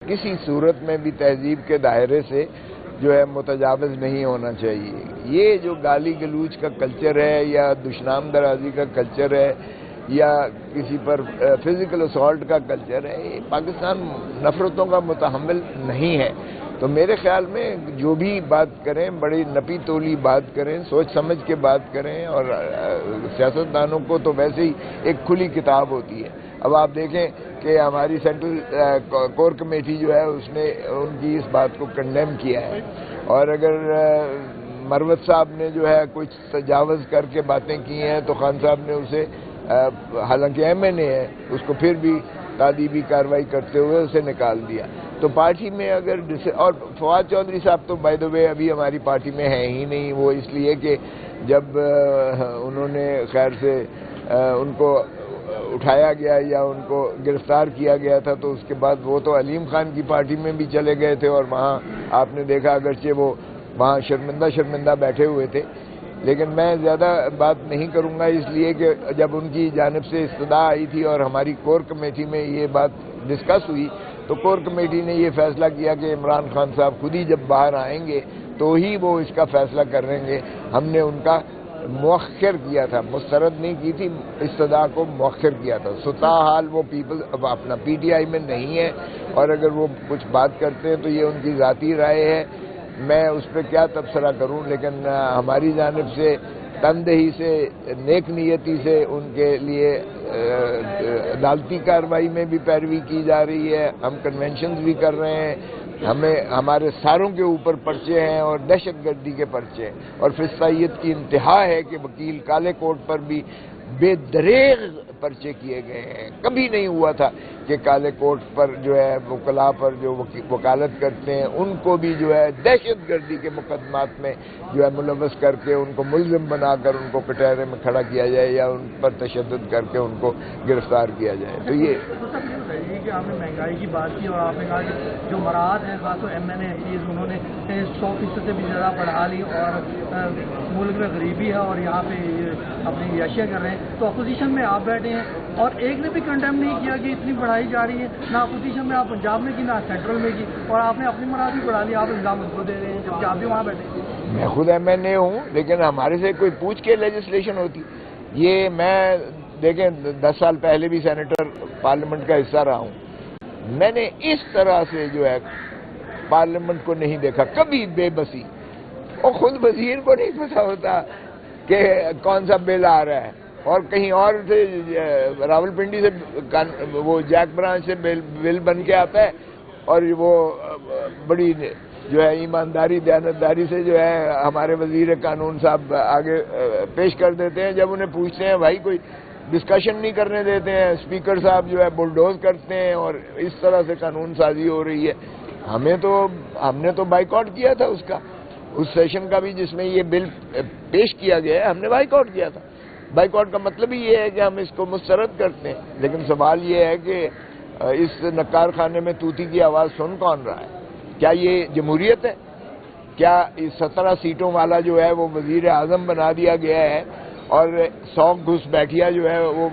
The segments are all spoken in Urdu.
کسی صورت میں بھی تہذیب کے دائرے سے جو ہے متجاوز نہیں ہونا چاہیے. یہ جو گالی گلوچ کا کلچر ہے یا دشنام درازی کا کلچر ہے یا کسی پر فزیکل اسالٹ کا کلچر ہے، یہ پاکستان نفرتوں کا متحمل نہیں ہے. تو میرے خیال میں جو بھی بات کریں بڑی نپی تولی بات کریں، سوچ سمجھ کے بات کریں. اور سیاستدانوں کو تو ویسے ہی ایک کھلی کتاب ہوتی ہے. اب آپ دیکھیں کہ ہماری سینٹرل کور کمیٹی جو ہے اس نے ان کی اس بات کو کنڈیم کیا ہے. اور اگر مروت صاحب نے جو ہے کچھ تجاوز کر کے باتیں کی ہیں تو خان صاحب نے اسے حالانکہ ایم این اے ہے اس کو پھر بھی تادیبی کارروائی کرتے ہوئے اسے نکال دیا. تو پارٹی میں اگر اور فواد چودھری صاحب تو بائی دا وے ابھی ہماری پارٹی میں ہیں ہی نہیں. وہ اس لیے کہ جب انہوں نے خیر سے ان کو اٹھایا گیا یا ان کو گرفتار کیا گیا تھا تو اس کے بعد وہ تو علیم خان کی پارٹی میں بھی چلے گئے تھے اور وہاں آپ نے دیکھا اگرچہ وہ وہاں شرمندہ بیٹھے ہوئے تھے. لیکن میں زیادہ بات نہیں کروں گا اس لیے کہ جب ان کی جانب سے استدعا آئی تھی اور ہماری کور کمیٹی میں یہ بات ڈسکس ہوئی تو کور کمیٹی نے یہ فیصلہ کیا کہ عمران خان صاحب خود ہی جب باہر آئیں گے تو ہی وہ اس کا فیصلہ کریں گے. ہم نے ان کا مؤخر کیا تھا، مسترد نہیں کی تھی، استدعا کو مؤخر کیا تھا. تاحال وہ پیپل اب اپنا پی ٹی آئی میں نہیں ہے اور اگر وہ کچھ بات کرتے ہیں تو یہ ان کی ذاتی رائے ہے. میں اس پہ کیا تبصرہ کروں. لیکن ہماری جانب سے تندہی سے نیک نیتی سے ان کے لیے عدالتی کارروائی میں بھی پیروی کی جا رہی ہے. ہم کنونشنز بھی کر رہے ہیں. ہمارے ساروں کے اوپر پرچے ہیں اور دہشت گردی کے پرچے ہیں. اور فسطائیت کی انتہا ہے کہ وکیل کالے کوٹ پر بھی بے دریغ پرچے کیے گئے ہیں. کبھی نہیں ہوا تھا کہ کالے کوٹ پر جو ہے وکلاء پر جو وکالت کرتے ہیں ان کو بھی جو ہے دہشت گردی کے مقدمات میں جو ہے ملوث کر کے ان کو ملزم بنا کر ان کو کٹہرے میں کھڑا کیا جائے یا ان پر تشدد کر کے ان کو گرفتار کیا جائے. تو یہ کہ آپ نے مہنگائی کی بات کی اور آپ نے کہا کہ جو مراحت ہیں خاص طور ایم این اے چیز انہوں نے 100% سے بھی زیادہ بڑھا لی اور ملک میں غریبی ہے اور یہاں پہ اپنی عیاشیاں کر رہے ہیں. تو اپوزیشن میں آپ بیٹھے ہیں اور ایک نے بھی کنڈیم نہیں کیا کہ اتنی بڑھائی جا رہی ہے. نہ اپوزیشن میں آپ پنجاب میں کی نہ سینٹرل میں کی اور آپ نے اپنی مراد بھی بڑھا لی. آپ الزام ان کو دے رہے ہیں جبکہ آپ بھی وہاں بیٹھے ہیں. میں خود ایم این اے ہوں لیکن ہمارے سے کوئی پوچھ کے لیجسلیشن ہوتی. یہ میں دیکھیں 10 سال پہلے بھی سینیٹر پارلیمنٹ کا حصہ رہا ہوں. میں نے اس طرح سے جو ہے پارلیمنٹ کو نہیں دیکھا کبھی. بے بسی اور خود وزیر کو نہیں پتا ہوتا کہ کون سا بل آ رہا ہے اور کہیں اور سے راولپنڈی سے وہ جیک برانچ سے بل بن کے آتا ہے اور وہ بڑی جو ہے ایمانداری دیانتداری سے جو ہے ہمارے وزیر قانون صاحب آگے پیش کر دیتے ہیں. جب انہیں پوچھتے ہیں بھائی کوئی ڈسکشن نہیں کرنے دیتے ہیں، اسپیکر صاحب جو ہے بلڈوز کرتے ہیں اور اس طرح سے قانون سازی ہو رہی ہے. ہم نے تو بائیکاٹ کیا تھا اس سیشن کا بھی جس میں یہ بل پیش کیا گیا ہے. ہم نے بائیکاٹ کیا تھا. بائیکاٹ کا مطلب ہی یہ ہے کہ ہم اس کو مسترد کرتے ہیں. لیکن سوال یہ ہے کہ اس نکار خانے میں طوطی کی آواز سن کون رہا ہے؟ کیا یہ جمہوریت ہے؟ کیا اس 17 سیٹوں والا جو ہے وہ وزیر اعظم بنا دیا گیا ہے اور 100 گھس بیٹھیا جو ہے وہ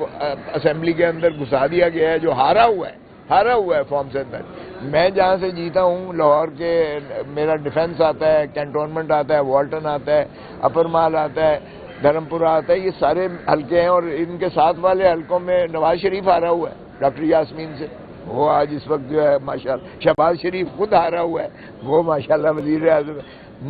اسمبلی کے اندر گھسا دیا گیا ہے جو ہارا ہوا ہے فارم سے اندر. میں جہاں سے جیتا ہوں لاہور کے میرا ڈیفنس آتا ہے، کینٹونمنٹ آتا ہے، والٹن آتا ہے، اپر مال آتا ہے، دھرمپورہ آتا ہے. یہ سارے حلقے ہیں اور ان کے ساتھ والے حلقوں میں نواز شریف ہارا ہوا ہے ڈاکٹر یاسمین سے. وہ آج اس وقت جو ہے ماشاءاللہ شہباز شریف خود ہارا ہوا ہے، وہ ماشاءاللہ وزیر اعظم.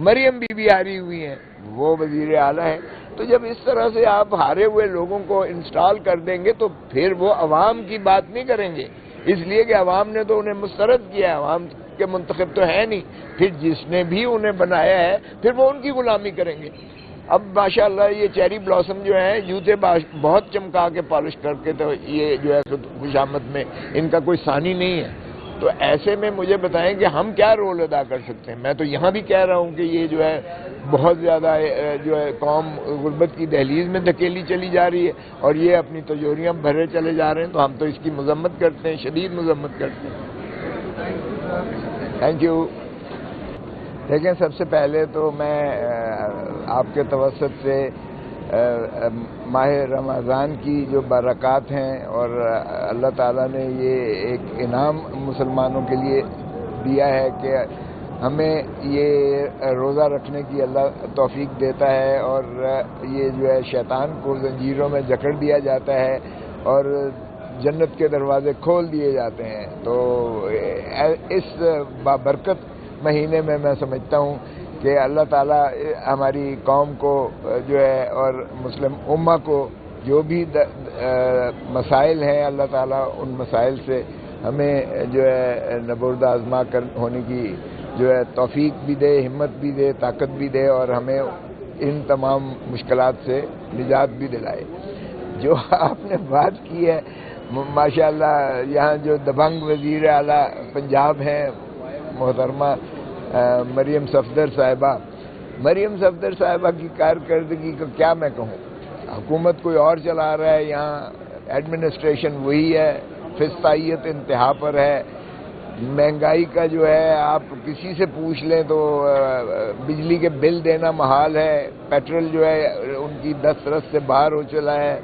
مریم بی بی ہاری ہوئی ہیں، وہ وزیر اعلیٰ ہیں. تو جب اس طرح سے آپ ہارے ہوئے لوگوں کو انسٹال کر دیں گے تو پھر وہ عوام کی بات نہیں کریں گے، اس لیے کہ عوام نے تو انہیں مسترد کیا ہے. عوام کے منتخب تو ہے نہیں. پھر جس نے بھی انہیں بنایا ہے پھر وہ ان کی غلامی کریں گے. اب ماشاءاللہ یہ چیری بلاسم جو ہیں جوتے بہت چمکا کے پالش کر کے تو یہ جو ہے خوشامد میں ان کا کوئی ثانی نہیں ہے. تو ایسے میں مجھے بتائیں کہ ہم کیا رول ادا کر سکتے ہیں. میں تو یہاں بھی کہہ رہا ہوں کہ یہ جو ہے بہت زیادہ جو ہے قوم غربت کی دہلیز میں دھکیلی چلی جا رہی ہے اور یہ اپنی تجوریاں بھرے چلے جا رہے ہیں. تو ہم تو اس کی مذمت کرتے ہیں، شدید مذمت کرتے ہیں. Thank you. دیکھیں سب سے پہلے تو میں آپ کے توسط سے ماہ رمضان کی جو برکات ہیں اور اللہ تعالیٰ نے یہ ایک انعام مسلمانوں کے لیے دیا ہے کہ ہمیں یہ روزہ رکھنے کی اللہ توفیق دیتا ہے، اور یہ جو ہے شیطان کو زنجیروں میں جکڑ دیا جاتا ہے اور جنت کے دروازے کھول دیے جاتے ہیں۔ تو اس بابرکت مہینے میں سمجھتا ہوں کہ اللہ تعالیٰ ہماری قوم کو جو ہے اور مسلم امہ کو جو بھی مسائل ہیں، اللہ تعالیٰ ان مسائل سے ہمیں جو ہے نبرد آزما کر ہونے کی جو ہے توفیق بھی دے، ہمت بھی دے، طاقت بھی دے، اور ہمیں ان تمام مشکلات سے نجات بھی دلائے۔ جو آپ نے بات کی ہے ماشاءاللہ، یہاں جو دبنگ وزیر اعلیٰ پنجاب ہیں محترمہ مریم صفدر صاحبہ کی کارکردگی کا کیا میں کہوں۔ حکومت کوئی اور چلا رہا ہے، یہاں ایڈمنسٹریشن وہی ہے، فسطائیت انتہا پر ہے۔ مہنگائی کا جو ہے آپ کسی سے پوچھ لیں تو بجلی کے بل دینا محال ہے، پیٹرول جو ہے ان کی دسترس سے باہر ہو چلا ہے۔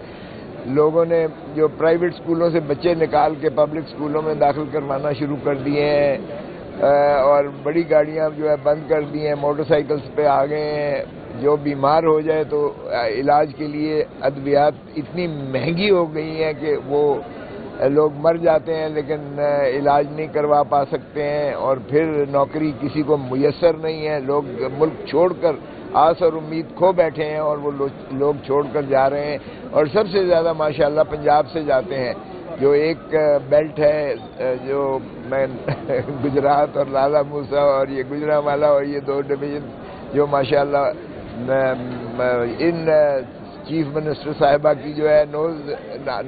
لوگوں نے جو پرائیویٹ سکولوں سے بچے نکال کے پبلک سکولوں میں داخل کروانا شروع کر دیے ہیں، اور بڑی گاڑیاں جو ہے بند کر دی ہیں، موٹر سائیکلز پہ آ گئے ہیں۔ جو بیمار ہو جائے تو علاج کے لیے ادویات اتنی مہنگی ہو گئی ہیں کہ وہ لوگ مر جاتے ہیں لیکن علاج نہیں کروا پا سکتے ہیں، اور پھر نوکری کسی کو میسر نہیں ہے۔ لوگ ملک چھوڑ کر آس اور امید کھو بیٹھے ہیں، اور وہ لوگ چھوڑ کر جا رہے ہیں، اور سب سے زیادہ ماشاءاللہ پنجاب سے جاتے ہیں۔ جو ایک بیلٹ ہے جو میں گجرات اور لالہ موسا اور یہ گجرانوالہ اور یہ دو ڈویژن جو ماشاءاللہ ان چیف منسٹر صاحبہ کی جو ہے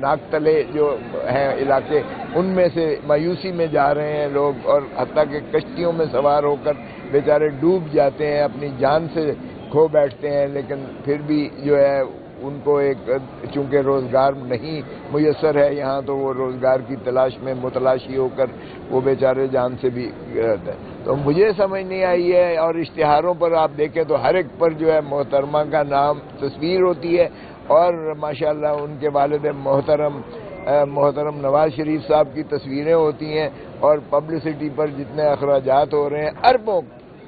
ناک تلے جو ہیں علاقے، ان میں سے مایوسی میں جا رہے ہیں لوگ، اور حتیٰ کہ کشتیوں میں سوار ہو کر بیچارے ڈوب جاتے ہیں، اپنی جان سے کھو بیٹھتے ہیں، لیکن پھر بھی جو ہے ان کو ایک چونکہ روزگار نہیں میسر ہے یہاں، تو وہ روزگار کی تلاش میں متلاشی ہو کر وہ بیچارے جان سے بھی رہتے ہیں۔ تو مجھے سمجھ نہیں آئی ہے، اور اشتہاروں پر آپ دیکھیں تو ہر ایک پر جو ہے محترمہ کا نام تصویر ہوتی ہے، اور ماشاءاللہ ان کے والد محترم نواز شریف صاحب کی تصویریں ہوتی ہیں، اور پبلسٹی پر جتنے اخراجات ہو رہے ہیں،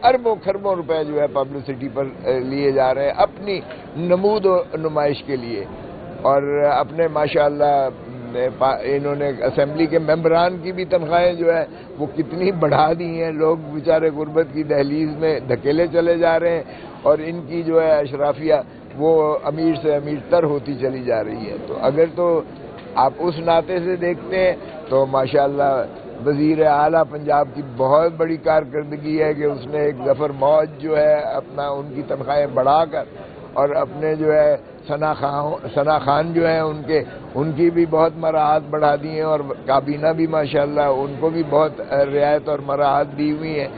اربوں خربوں روپے جو ہے پبلسٹی پر لیے جا رہے ہیں اپنی نمود و نمائش کے لیے۔ اور اپنے ماشاءاللہ انہوں نے اسمبلی کے ممبران کی بھی تنخواہیں جو ہے وہ کتنی بڑھا دی ہیں، لوگ بیچارے غربت کی دہلیز میں دھکیلے چلے جا رہے ہیں، اور ان کی جو ہے اشرافیہ وہ امیر سے امیر تر ہوتی چلی جا رہی ہے۔ تو اگر تو آپ اس ناطے سے دیکھتے ہیں تو ماشاءاللہ وزیر اعلیٰ پنجاب کی بہت بڑی کارکردگی ہے کہ اس نے ایک ظفر موج جو ہے اپنا ان کی تنخواہیں بڑھا کر، اور اپنے جو ہے ثنا خان جو ہیں ان کی بھی بہت مراعات بڑھا دی ہیں، اور کابینہ بھی ماشاءاللہ ان کو بھی بہت رعایت اور مراعات دی ہوئی ہیں۔